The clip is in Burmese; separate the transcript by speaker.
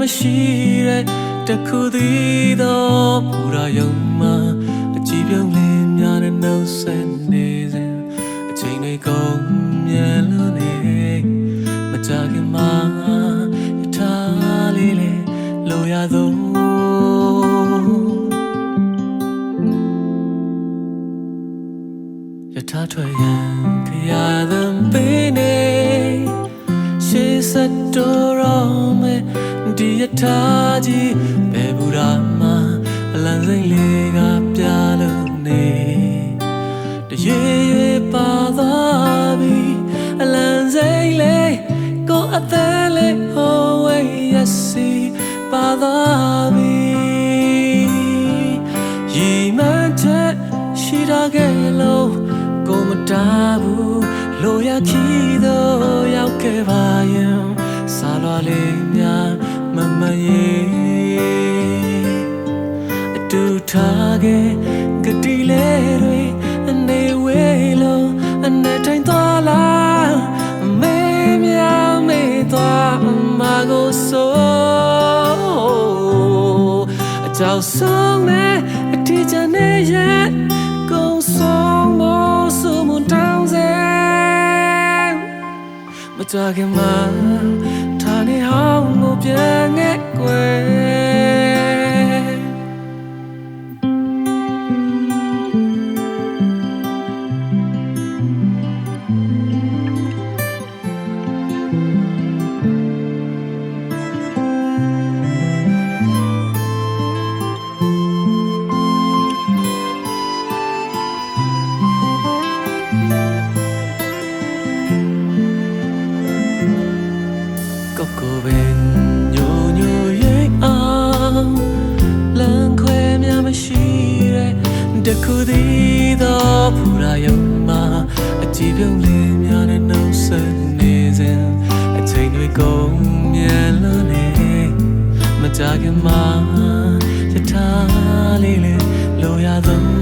Speaker 1: မရှိတဲ့တခုသေးသောပူရာယုံမှာအကြည့်ပြုံးလေးများနဲ့နှုတ်ဆက်နေစဉ်အချိန်တွေကုန်မြန်လို့နေမကြခင်မှာရထားလေးလေလိုရသောရထားထွက်ရန်ခရသံပေးနေရှေ့ဆက်တော်တော်မဲ့ဒီရထားကြီးဘယ်ဘူရာမှာအလံစိမ့်လေးကပြလို့နေတရွေရွေပါသွားပြီအလံစိမ့်လေးကိုအသက်လေးဟိုဝေးရစီပါသွားပြီရီမန်းချက်ရှိတာကလေးကိုမတားဘူးလိုရခီးတော့ရောက်ခဲ့ပါရင်စာလွာလေးများမမရေးအတူထားခဲ့ကတိလေးတွေအနေဝေးလို့အနေတိုင်းသွားလာမေးမြမေးသွားမကိုဆိုအကြောက်ဆုံးနဲ့အထီးကျန်နေရဲ့ကုန်ဆုံးမို့ဆိုမတောင်းစေမကြခင်မှာထားနေဟောင်းကိုပြန်ခဲ့ကွယ်ကိုပင်ညိုညိုရိတ်အောင်လမ်းခွဲများမရှိတဲ့တခုသေးသောဖူရာယုံမှာအကြည့်ပြုံးလေးများနဲ့နှုတ်ဆက်နေစဉ်အချိန်တွေကုန်မြန်လို့နေမကြခင်မှာရထားလေးလိုရသော